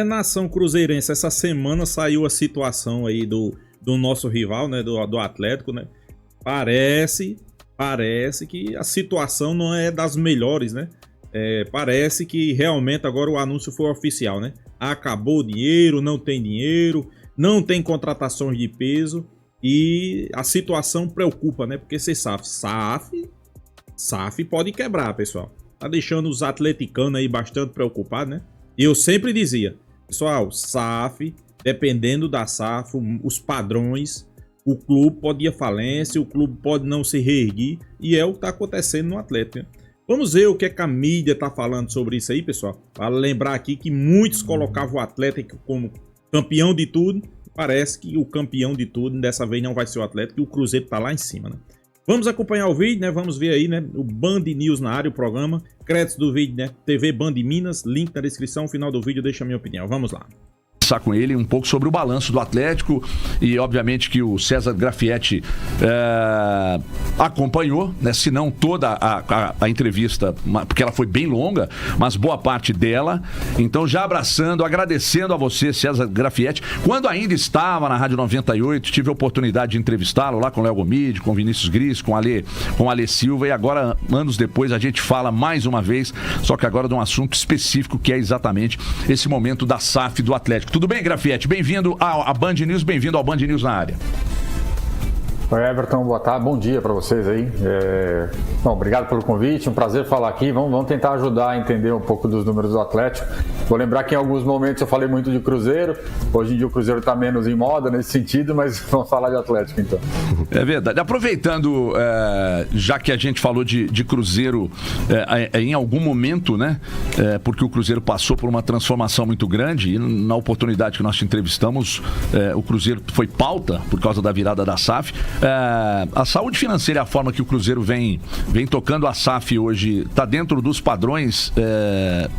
Nação cruzeirense, essa semana saiu a situação aí do nosso rival, né, do Atlético, né? Parece que a situação não é das melhores, né? Parece que realmente agora o anúncio foi oficial, né? Acabou o dinheiro, não tem contratações de peso e a situação preocupa, né? Porque você sabe, SAF pode quebrar, pessoal. Tá deixando os atleticanos aí bastante preocupados, né? E eu sempre dizia, pessoal, SAF, dependendo da SAF, os padrões, o clube pode ir à falência, o clube pode não se reerguer, e é o que está acontecendo no Atlético, né? Vamos ver o que é que a mídia está falando sobre isso aí, pessoal. Para lembrar aqui que muitos colocavam o Atlético como campeão de tudo. Parece que o campeão de tudo dessa vez não vai ser o Atlético e o Cruzeiro está lá em cima, né? Vamos acompanhar o vídeo, né? Vamos ver aí, né? O Band News na área, o programa. Créditos do vídeo, né? TV Band Minas, link na descrição. No final do vídeo deixa a minha opinião. Vamos lá. Com ele um pouco sobre o balanço do Atlético e obviamente que o César Grafietti acompanhou, né, se não toda a entrevista, porque ela foi bem longa, mas boa parte dela. Então já abraçando, agradecendo a você, César Grafietti. Quando ainda estava na Rádio 98, tive a oportunidade de entrevistá-lo lá com o Léo Gomide, com o Vinícius Gris, com o Ale Silva, e agora, anos depois, a gente fala mais uma vez, só que agora de um assunto específico que é exatamente esse momento da SAF do Atlético. Tudo bem, Grafietti? Bem-vindo à Band News, bem-vindo ao Band News na área. Oi, Everton, boa tarde, bom dia para vocês aí. Bom, obrigado pelo convite, um prazer falar aqui. Vamos tentar ajudar a entender um pouco dos números do Atlético. Vou lembrar que em alguns momentos eu falei muito de Cruzeiro, hoje em dia o Cruzeiro está menos em moda nesse sentido, mas vamos falar de Atlético então. É verdade. Aproveitando, já que a gente falou de Cruzeiro em algum momento, né? Porque o Cruzeiro passou por uma transformação muito grande e na oportunidade que nós te entrevistamos, o Cruzeiro foi pauta por causa da virada da SAF. A saúde financeira, a forma que o Cruzeiro vem tocando a SAF hoje, está dentro dos padrões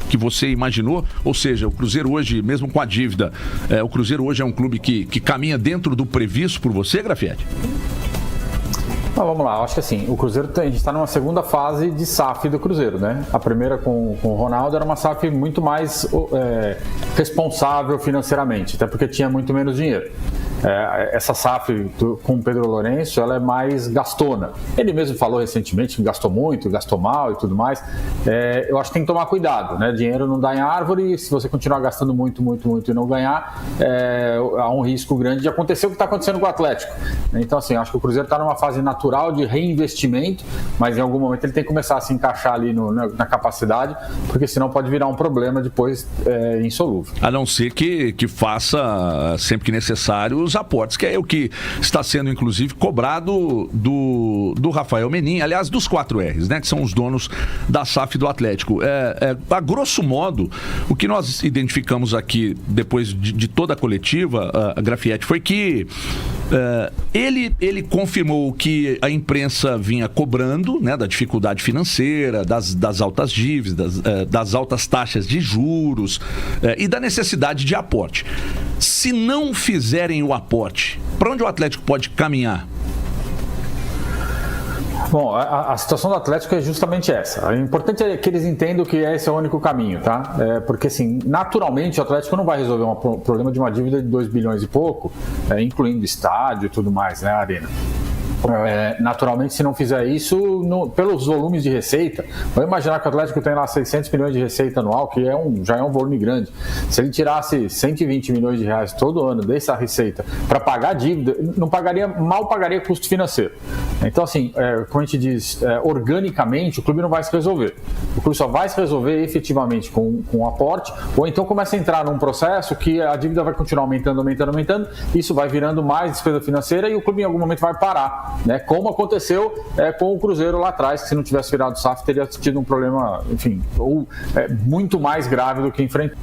que você imaginou? Ou seja, o Cruzeiro hoje, mesmo com a dívida, o Cruzeiro hoje é um clube que caminha dentro do previsto por você, Grafietti? Vamos lá, acho que assim, o Cruzeiro a gente está numa segunda fase de SAF do Cruzeiro, né? A primeira com o Ronaldo era uma SAF muito mais responsável financeiramente, até porque tinha muito menos dinheiro. Essa SAF com o Pedro Lourenço, ela é mais gastona. Ele mesmo falou recentemente que gastou muito, gastou mal e tudo mais. Eu acho que tem que tomar cuidado, né? Dinheiro não dá em árvore, e se você continuar gastando muito e não ganhar, há um risco grande de acontecer o que está acontecendo com o Atlético. Então, assim, acho que o Cruzeiro está numa fase natural de reinvestimento, mas em algum momento ele tem que começar a se encaixar ali na capacidade, porque senão pode virar um problema depois insolúvel. A não ser que faça, sempre que necessário, os aportes, que é o que está sendo inclusive cobrado do Rafael Menin, aliás, dos 4Rs, né, que são os donos da SAF do Atlético. A grosso modo, o que nós identificamos aqui depois de toda a coletiva, a Grafietti, foi que ele confirmou que a imprensa vinha cobrando, né, da dificuldade financeira, das altas dívidas, das altas taxas de juros e da necessidade de aporte. Se não fizerem o aporte, para onde o Atlético pode caminhar? Bom, a situação do Atlético é justamente essa. O importante é que eles entendam que esse é o único caminho, tá? Porque, assim, naturalmente o Atlético não vai resolver um problema de uma dívida de 2 bilhões e pouco, incluindo estádio e tudo mais, né, a arena. Naturalmente, se não fizer isso, pelos volumes de receita, vamos imaginar que o Atlético tem lá 600 milhões de receita anual, que já é um volume grande. Se ele tirasse 120 milhões de reais todo ano dessa receita para pagar dívida, mal pagaria custo financeiro. Então, assim, como a gente diz, organicamente, o clube não vai se resolver. O clube só vai se resolver efetivamente com um aporte, ou então começa a entrar num processo que a dívida vai continuar aumentando, isso vai virando mais despesa financeira e o clube em algum momento vai parar. Né, como aconteceu com o Cruzeiro lá atrás, que se não tivesse virado SAF teria tido um problema, enfim, muito mais grave do que enfrentou.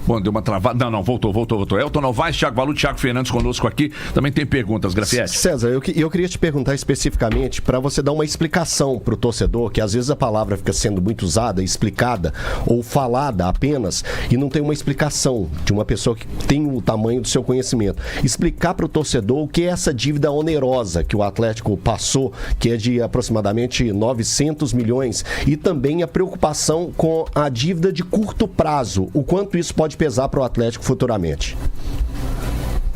Bom, deu uma travada. Não, voltou. Elton Novaes, Thiago Valu, Thiago Fernandes conosco aqui. Também tem perguntas, Grafietti. César, eu queria te perguntar especificamente para você dar uma explicação para o torcedor, que às vezes a palavra fica sendo muito usada, explicada ou falada apenas e não tem uma explicação de uma pessoa que tem o tamanho do seu conhecimento. Explicar para o torcedor o que é essa dívida onerosa que o Atlético passou, que é de aproximadamente 900 milhões, e também a preocupação com a dívida de curto prazo, o quanto isso pode pesar para o Atlético futuramente.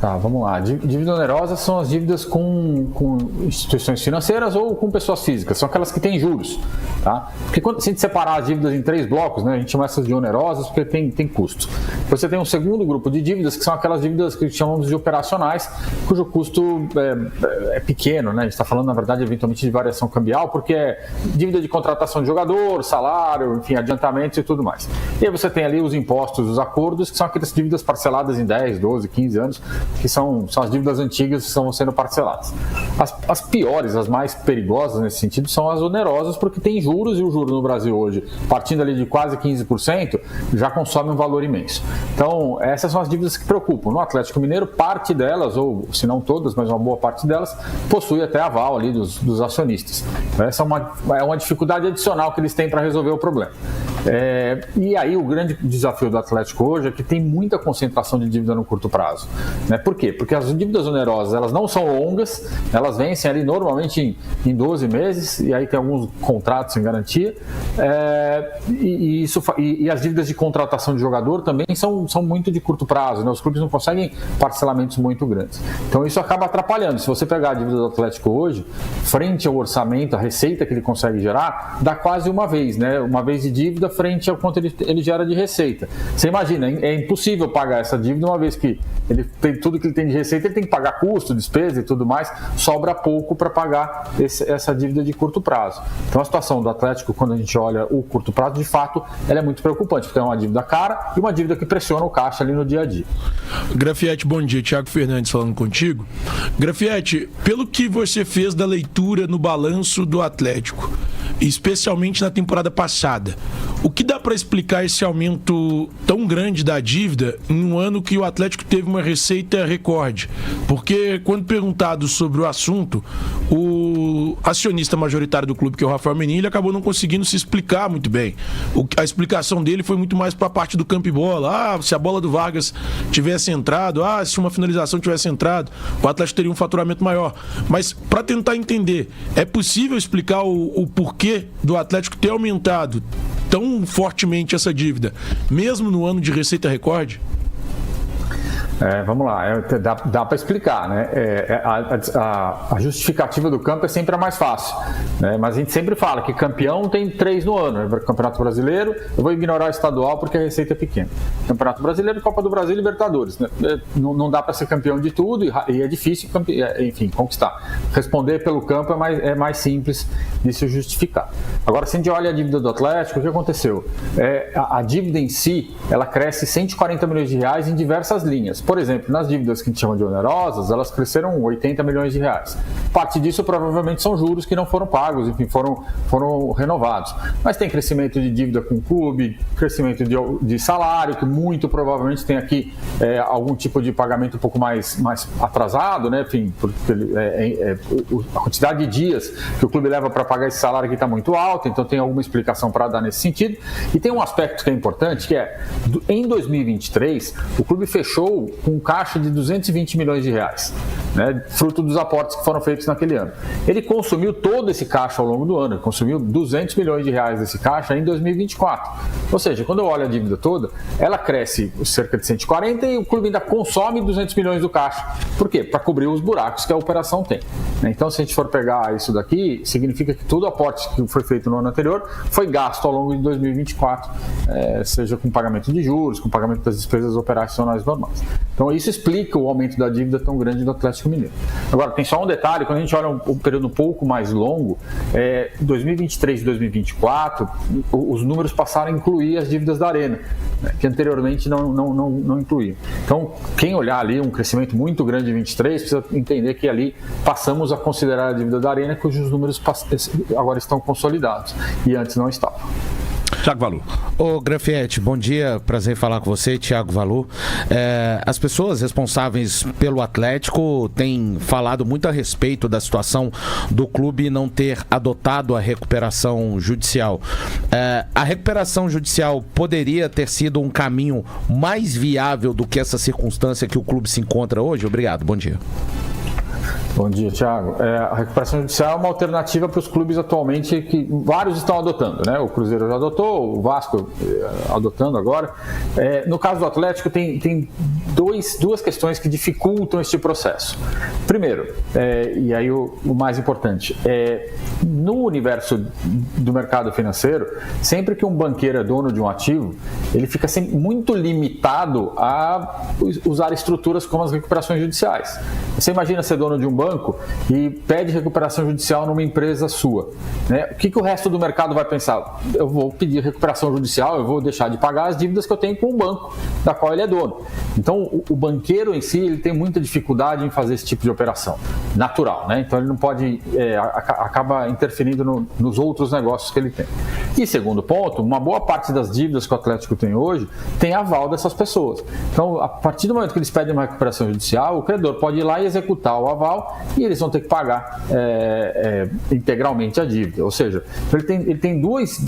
Tá, vamos lá. Dívida onerosa são as dívidas com instituições financeiras ou com pessoas físicas, são aquelas que têm juros, tá? Porque se a gente separar as dívidas em 3 blocos, né, a gente chama essas de onerosas porque tem custo. Você tem um segundo grupo de dívidas que são aquelas dívidas que chamamos de operacionais, cujo custo é pequeno, né? A gente está falando, na verdade, eventualmente de variação cambial, porque é dívida de contratação de jogador, salário, enfim, adiantamentos e tudo mais. E aí você tem ali os impostos, os acordos, que são aquelas dívidas parceladas em 10, 12, 15 anos, que são as dívidas antigas que estão sendo parceladas. As piores, as mais perigosas nesse sentido, são as onerosas, porque tem juros, e o juro no Brasil hoje, partindo ali de quase 15%, já consome um valor imenso. Então, essas são as dívidas que preocupam. No Atlético Mineiro, parte delas, ou se não todas, mas uma boa parte delas, possui até aval ali dos acionistas. Essa é uma dificuldade adicional que eles têm para resolver o problema. E aí o grande desafio do Atlético hoje é que tem muita concentração de dívida no curto prazo, né? Por quê? Porque as dívidas onerosas, elas não são longas, elas vencem ali normalmente em 12 meses, e aí tem alguns contratos em garantia, e as dívidas de contratação de jogador também são muito de curto prazo, né? Os clubes não conseguem parcelamentos muito grandes. Então isso acaba atrapalhando. Se você pegar a dívida do Atlético hoje, frente ao orçamento, a receita que ele consegue gerar, dá quase uma vez, né? Uma vez de dívida frente ao quanto ele gera de receita. Você imagina, é impossível pagar essa dívida uma vez que ele tem tudo que ele tem de receita, ele tem que pagar custo, despesa e tudo mais, sobra pouco para pagar essa dívida de curto prazo. Então a situação do Atlético, quando a gente olha o curto prazo, de fato, ela é muito preocupante, porque é uma dívida cara e uma dívida que pressiona o caixa ali no dia a dia. Grafietti, bom dia. Thiago Fernandes falando contigo. Grafietti, pelo que você fez da leitura no balanço do Atlético, especialmente na temporada passada, o que dá para explicar esse aumento tão grande da dívida em um ano que o Atlético teve uma receita recorde? Porque quando perguntado sobre o assunto, o acionista majoritário do clube, que é o Rafael Menin, ele acabou não conseguindo se explicar muito bem. A explicação dele foi muito mais para a parte do campo e bola. Se a bola do Vargas tivesse entrado, se uma finalização tivesse entrado, o Atlético teria um faturamento maior. Mas para tentar entender, é possível explicar o porquê do Atlético ter aumentado tão fortemente essa dívida, mesmo no ano de receita recorde? Vamos lá, dá para explicar, né? A justificativa do campo é sempre a mais fácil, né? Mas a gente sempre fala que campeão tem 3 no ano, né? Campeonato Brasileiro, eu vou ignorar o estadual porque a receita é pequena. Campeonato Brasileiro, Copa do Brasil e Libertadores, né? Não dá para ser campeão de tudo e é difícil, enfim, conquistar. Responder pelo campo é mais simples de se justificar. Agora, se a gente olha a dívida do Atlético, o que aconteceu? A dívida em si, ela cresce 140 milhões de reais em diversas linhas. Por exemplo, nas dívidas que a gente chama de onerosas, elas cresceram 80 milhões de reais. Parte disso provavelmente são juros que não foram pagos, enfim, foram renovados. Mas tem crescimento de dívida com o clube, crescimento de salário, que muito provavelmente tem aqui algum tipo de pagamento um pouco mais atrasado, né? Enfim, porque a quantidade de dias que o clube leva para pagar esse salário aqui está muito alta, então tem alguma explicação para dar nesse sentido. E tem um aspecto que é importante, que em 2023, o clube fechou com um caixa de 220 milhões de reais, né, fruto dos aportes que foram feitos naquele ano. Ele consumiu todo esse caixa ao longo do ano, ele consumiu 200 milhões de reais desse caixa em 2024. Ou seja, quando eu olho a dívida toda, ela cresce cerca de 140 e o clube ainda consome 200 milhões do caixa. Por quê? Para cobrir os buracos que a operação tem. Então, se a gente for pegar isso daqui, significa que todo o aporte que foi feito no ano anterior foi gasto ao longo de 2024, seja com pagamento de juros, com pagamento das despesas operacionais normais. Então isso explica o aumento da dívida tão grande do Atlético Mineiro. Agora, tem só um detalhe, quando a gente olha um período um pouco mais longo, 2023 e 2024, os números passaram a incluir as dívidas da Arena, né, que anteriormente não incluíam. Então, quem olhar ali um crescimento muito grande em 2023, precisa entender que ali passamos a considerar a dívida da Arena, cujos números agora estão consolidados e antes não estavam. Thiago Valu. Ô Grafietti, bom dia, prazer em falar com você, Thiago Valu. As pessoas responsáveis pelo Atlético têm falado muito a respeito da situação do clube não ter adotado a recuperação judicial. A recuperação judicial poderia ter sido um caminho mais viável do que essa circunstância que o clube se encontra hoje? Obrigado, bom dia. Bom dia, Thiago. A recuperação judicial é uma alternativa para os clubes atualmente que vários estão adotando, né? O Cruzeiro já adotou, o Vasco adotando agora. No caso do Atlético, tem duas questões que dificultam este processo. Primeiro, e aí o mais importante, no universo do mercado financeiro, sempre que um banqueiro é dono de um ativo, ele fica sempre muito limitado a usar estruturas como as recuperações judiciais. Você imagina ser dono de um banco e pede recuperação judicial numa empresa sua, né? O que o resto do mercado vai pensar? Eu vou pedir recuperação judicial, eu vou deixar de pagar as dívidas que eu tenho com o banco da qual ele é dono. Então, o banqueiro em si, ele tem muita dificuldade em fazer esse tipo de operação, natural, né? Então, ele não pode, acaba interferindo nos outros negócios que ele tem. E segundo ponto, uma boa parte das dívidas que o Atlético tem hoje tem aval dessas pessoas. Então, a partir do momento que eles pedem uma recuperação judicial, o credor pode ir lá e executar o aval e eles vão ter que pagar integralmente a dívida. Ou seja, ele tem duas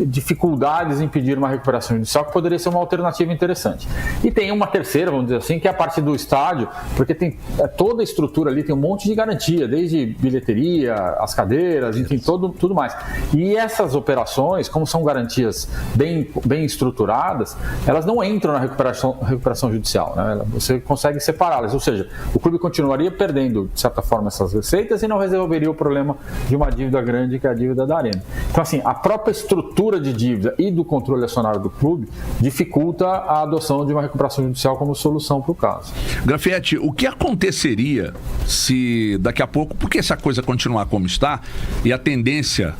dificuldades em pedir uma recuperação judicial que poderia ser uma alternativa interessante. E tem uma terceira, vamos dizer assim, que é a parte do estádio, porque tem toda a estrutura ali, tem um monte de garantia, desde bilheteria, as cadeiras, enfim, tudo mais. E essas operações, como são garantias bem estruturadas, elas não entram na recuperação judicial, né? Você consegue separá-las, ou seja, o clube continuaria perdendo, de certa forma, essas receitas e não resolveria o problema de uma dívida grande, que é a dívida da Arena. Então, assim, a própria estrutura de dívida e do controle acionário do clube dificulta a adoção de uma recuperação judicial como solução para o caso. Grafietti, o que aconteceria se daqui a pouco, porque se a coisa continuar como está, e a tendência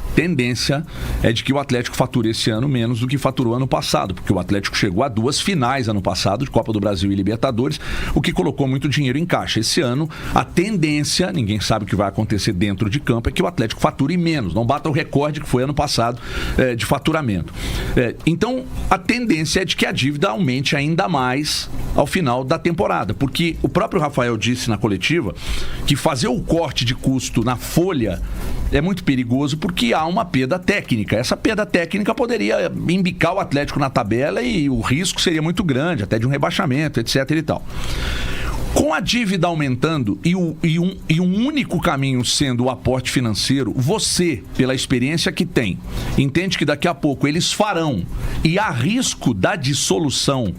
é de que o Atlético fature esse ano menos do que faturou ano passado, porque o Atlético chegou a 2 finais ano passado, de Copa do Brasil e Libertadores, o que colocou muito dinheiro em caixa. Esse ano, a tendência, ninguém sabe o que vai acontecer dentro de campo, é que o Atlético fature menos, não bata o recorde que foi ano passado de faturamento. Então, a tendência é de que a dívida aumente ainda mais ao final da temporada, porque o próprio Rafael disse na coletiva que fazer o corte de custo na folha é muito perigoso porque há uma perda técnica. Essa perda técnica poderia embicar o Atlético na tabela e o risco seria muito grande, até de um rebaixamento, etc. e tal. Com a dívida aumentando e um único caminho sendo o aporte financeiro, você, pela experiência que tem, entende que daqui a pouco eles farão, e há risco da dissolução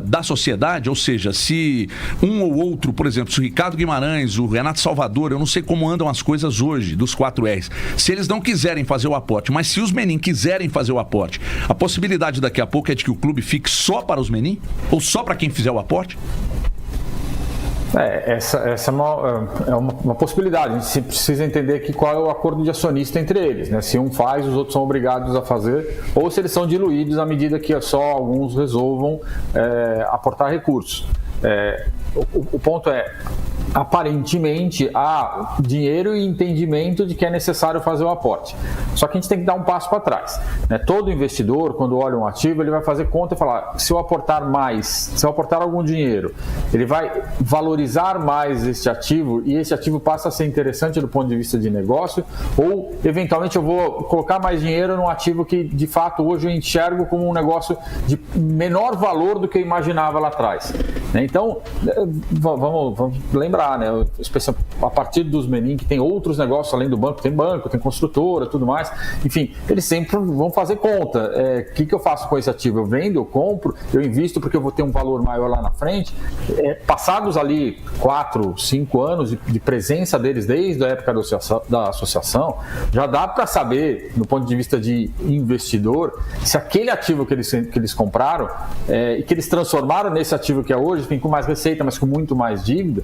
da sociedade, ou seja, se um ou outro, por exemplo, se o Ricardo Guimarães, o Renato Salvador, eu não sei como andam as coisas hoje, dos 4Rs, se eles não quiserem fazer o aporte, mas se os Menin quiserem fazer o aporte, a possibilidade daqui a pouco é de que o clube fique só para os Menin? Ou só para quem fizer o aporte? Essa é uma possibilidade. A gente precisa entender aqui qual é o acordo de acionista entre eles, né? Se um faz, os outros são obrigados a fazer, ou se eles são diluídos à medida que só alguns resolvam aportar recursos. O ponto é, aparentemente há dinheiro e entendimento de que é necessário fazer o aporte. Só que a gente tem que dar um passo para trás, né? Todo investidor, quando olha um ativo, ele vai fazer conta e falar, se eu aportar mais, se eu aportar algum dinheiro, ele vai valorizar mais este ativo e esse ativo passa a ser interessante do ponto de vista de negócio, ou eventualmente eu vou colocar mais dinheiro num ativo que de fato hoje eu enxergo como um negócio de menor valor do que eu imaginava lá atrás, né? Então, vamos lembrar, né? A partir dos Menin, que tem outros negócios além do banco, tem construtora, tudo mais, enfim, eles sempre vão fazer conta. O que eu faço com esse ativo? Eu vendo, eu compro, eu invisto porque eu vou ter um valor maior lá na frente. Passados ali 4, 5 anos de presença deles desde a época da associação, já dá para saber, do ponto de vista de investidor, se aquele ativo que eles compraram e que eles transformaram nesse ativo que é hoje, enfim, com mais receita, mas com muito mais dívida,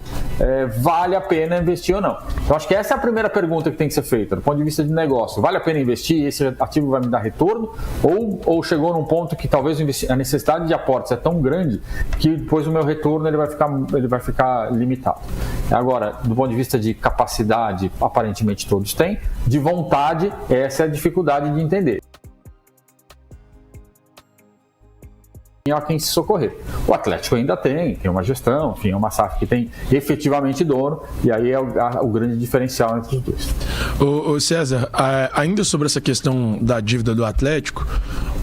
vale a pena investir ou não. Então, acho que essa é a primeira pergunta que tem que ser feita, do ponto de vista de negócio. Vale a pena investir? Esse ativo vai me dar retorno? Ou chegou num ponto que talvez a necessidade de aportes é tão grande que depois o meu retorno ele vai ficar limitado. Agora, do ponto de vista de capacidade, aparentemente todos têm. De vontade, essa é a dificuldade de entender. a quem se socorrer. O Atlético ainda tem uma gestão, enfim, é uma SAF que tem efetivamente dono, e aí é o grande diferencial entre os dois. Ô César, ainda sobre essa questão da dívida do Atlético,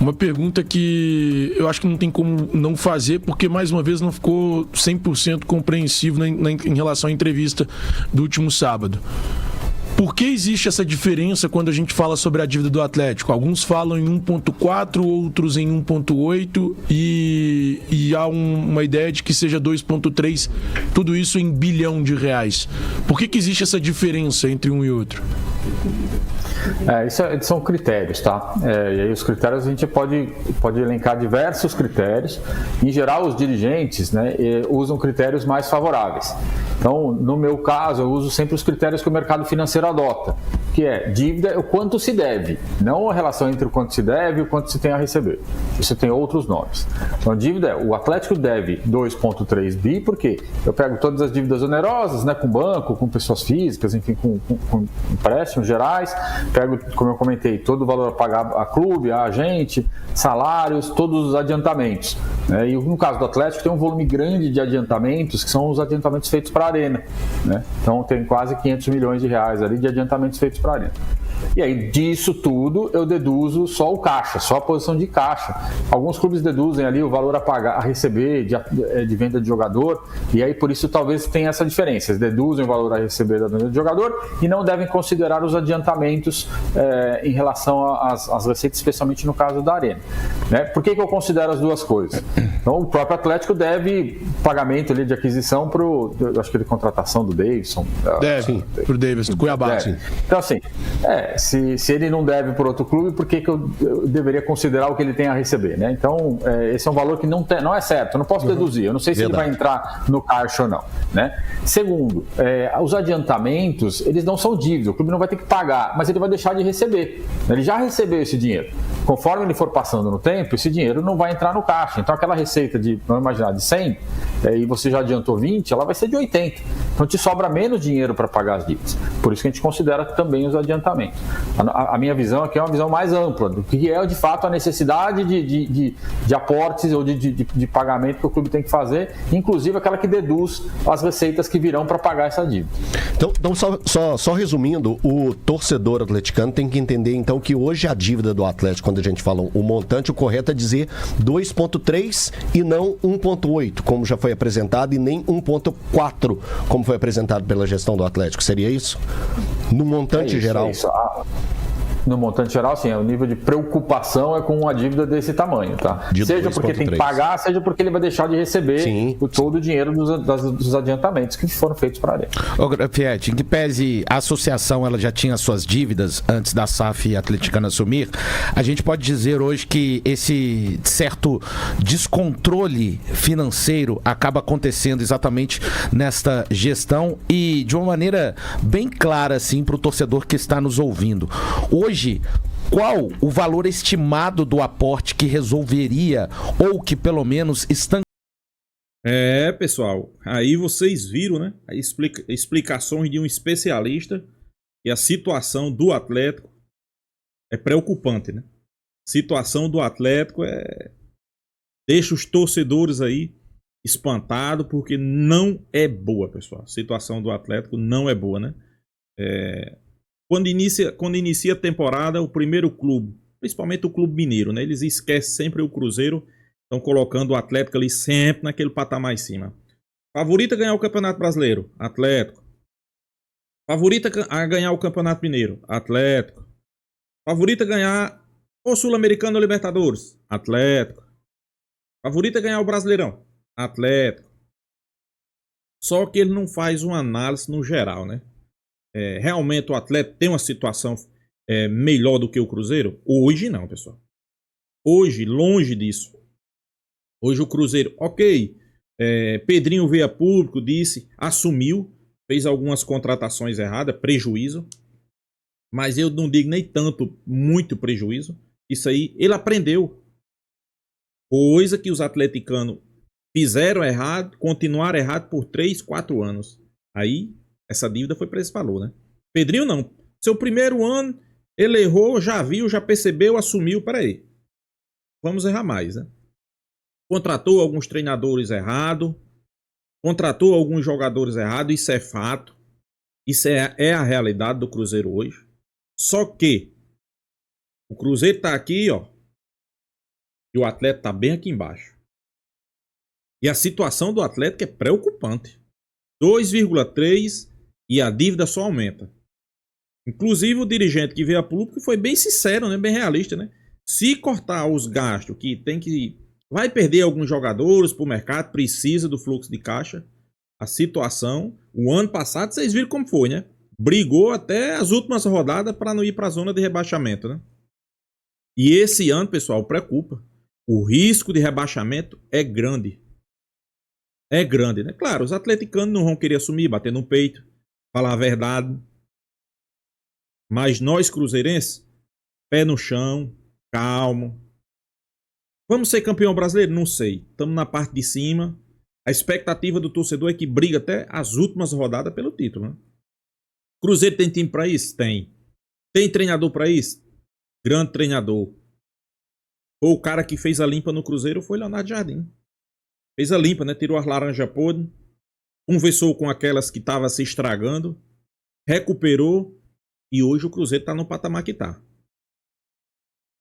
uma pergunta que eu acho que não tem como não fazer, porque mais uma vez não ficou 100% compreensivo em relação à entrevista do último sábado. Por que existe essa diferença quando a gente fala sobre a dívida do Atlético? Alguns falam em 1,4, outros em 1,8 e há uma ideia de que seja 2,3, tudo isso em bilhão de reais. Por que existe essa diferença entre um e outro? São critérios, tá? E aí os critérios a gente pode elencar diversos critérios. Em geral, os dirigentes, né, usam critérios mais favoráveis. Então, no meu caso, eu uso sempre os critérios que o mercado financeiro adota, que é dívida é o quanto se deve, não a relação entre o quanto se deve e o quanto se tem a receber. Isso tem outros nomes. Então, dívida é, o Atlético deve 2,3 bi, porque eu pego todas as dívidas onerosas, né, com banco, com pessoas físicas, enfim, com empréstimos gerais, pego, como eu comentei, todo o valor a pagar a clube, a agente, salários, todos os adiantamentos. Né? E no caso do Atlético tem um volume grande de adiantamentos, que são os adiantamentos feitos para a Arena. Né? Então tem quase 500 milhões de reais ali de adiantamentos feitos para a Arena. E aí, disso tudo, eu deduzo só o caixa, só a posição de caixa. Alguns clubes deduzem ali o valor a pagar, a receber de venda de jogador, e aí por isso talvez tenha essa diferença. Eles deduzem o valor a receber da venda de jogador e não devem considerar os adiantamentos em relação às receitas, especialmente no caso da Arena. Né? Por que eu considero as duas coisas? Então, o próprio Atlético deve pagamento ali de aquisição para o, acho que de contratação do Davidson. Deve, para o Davidson, do Cuiabá. Então, assim, se ele não deve por outro clube, por que eu deveria considerar o que ele tem a receber? Né? Então, esse é um valor que não é certo, eu não posso deduzir, eu não sei se ele vai entrar no caixa ou não. Né? Segundo, os adiantamentos, eles não são dívida, o clube não vai ter que pagar, mas ele vai deixar de receber. Ele já recebeu esse dinheiro. Conforme ele for passando no tempo, esse dinheiro não vai entrar no caixa. Então, aquela receita de, vamos imaginar, de 100, e você já adiantou 20, ela vai ser de 80. Então, te sobra menos dinheiro para pagar as dívidas. Por isso que a gente considera também os adiantamentos. A minha visão aqui é uma visão mais ampla do que é, de fato, a necessidade de aportes ou de pagamento que o clube tem que fazer, inclusive aquela que deduz as receitas que virão para pagar essa dívida. Então só resumindo, o torcedor atleticano tem que entender, então, que hoje a dívida do Atlético, quando a gente fala o montante, o correto é dizer 2,3 e não 1,8, como já foi apresentado, e nem 1,4, como foi apresentado pela gestão do Atlético. Seria isso? No montante geral. Isso. No montante geral, sim, o nível de preocupação é com uma dívida desse tamanho, tá? Seja porque tem que pagar, seja porque ele vai deixar de receber todo o dinheiro dos adiantamentos que foram feitos para ele. Ô, Grafietti, em que pese a associação ela já tinha suas dívidas antes da SAF atleticana assumir, a gente pode dizer hoje que esse certo descontrole financeiro acaba acontecendo exatamente nesta gestão e de uma maneira bem clara, assim, para o torcedor que está nos ouvindo. Hoje, qual o valor estimado do aporte que resolveria ou que pelo menos pessoal, aí vocês viram, né? Explicações de um especialista e a situação do Atlético é preocupante, né? A situação do Atlético deixa os torcedores aí espantados porque não é boa, pessoal. A situação do Atlético não é boa, né? Quando inicia a temporada, o primeiro clube, principalmente o Clube Mineiro, né? Eles esquecem sempre o Cruzeiro, estão colocando o Atlético ali sempre naquele patamar em cima. Favorito a ganhar o Campeonato Brasileiro? Atlético. Favorito a ganhar o Campeonato Mineiro? Atlético. Favorito a ganhar o Sul-Americano ou Libertadores? Atlético. Favorito a ganhar o Brasileirão? Atlético. Só que ele não faz uma análise no geral, né? Realmente o Atlético tem uma situação melhor do que o Cruzeiro? Hoje não, pessoal. Hoje, longe disso. Hoje o Cruzeiro, ok. Pedrinho veio a público, disse, assumiu, fez algumas contratações erradas, prejuízo. Mas eu não digo nem tanto, muito prejuízo. Isso aí, ele aprendeu. Coisa que os atleticanos fizeram errado, continuaram errado por 3, 4 anos. Aí, essa dívida foi para esse valor, né? Pedrinho não. Seu primeiro ano, ele errou, já viu, já percebeu, assumiu. Peraí. Vamos errar mais, né? contratou alguns treinadores errados, contratou alguns jogadores errados, isso é fato. Isso é a realidade do Cruzeiro hoje. Só que o Cruzeiro tá aqui, ó, e o Atlético tá bem aqui embaixo. E a situação do Atlético é preocupante. 2,3 e a dívida só aumenta. Inclusive o dirigente que veio a público foi bem sincero, né, bem realista, né? Se cortar os gastos que tem que vai perder alguns jogadores pro mercado, precisa do fluxo de caixa. A situação, o ano passado vocês viram como foi, né? Brigou até as últimas rodadas para não ir para a zona de rebaixamento, né? E esse ano, pessoal, preocupa. O risco de rebaixamento é grande. É grande, né? Claro, os atleticanos não vão querer assumir, bater no peito, falar a verdade. Mas nós, cruzeirenses, pé no chão, calmo. Vamos ser campeão brasileiro? Não sei. Estamos na parte de cima. A expectativa do torcedor é que briga até as últimas rodadas pelo título, né? Cruzeiro tem time para isso? Tem. Tem treinador para isso? Grande treinador. O cara que fez a limpa no Cruzeiro foi Leonardo Jardim. Fez a limpa, né? Tirou as laranjas podres, conversou com aquelas que estavam se estragando, recuperou e hoje o Cruzeiro está no patamar que está.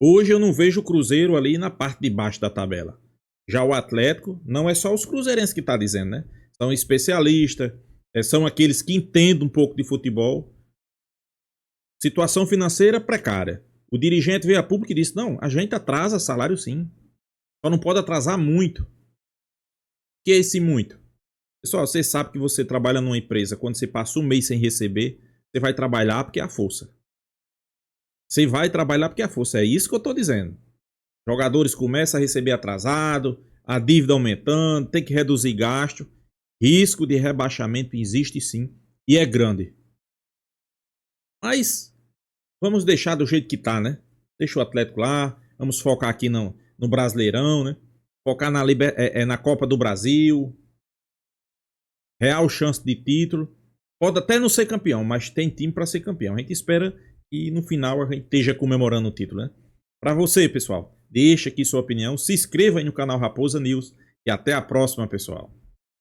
Hoje eu não vejo o Cruzeiro ali na parte de baixo da tabela. Já o Atlético, não é só os cruzeirenses que está dizendo, né? São especialistas, são aqueles que entendem um pouco de futebol. Situação financeira precária. O dirigente veio a público e disse, não, a gente atrasa salário sim. Só não pode atrasar muito. O que é esse muito? Pessoal, você sabe que você trabalha numa empresa, quando você passa um mês sem receber, você vai trabalhar porque é a força. Você vai trabalhar porque é a força. É isso que eu estou dizendo. Jogadores começam a receber atrasado, a dívida aumentando, tem que reduzir gasto. Risco de rebaixamento existe sim e é grande. Mas vamos deixar do jeito que tá, né? Deixa o Atlético lá, vamos focar aqui no Brasileirão, né? Focar na Copa do Brasil. Real chance de título. Pode até não ser campeão, mas tem time para ser campeão. A gente espera que no final a gente esteja comemorando o título, né? Para você, pessoal, deixa aqui sua opinião, se inscreva aí no canal Raposa News e até a próxima, pessoal.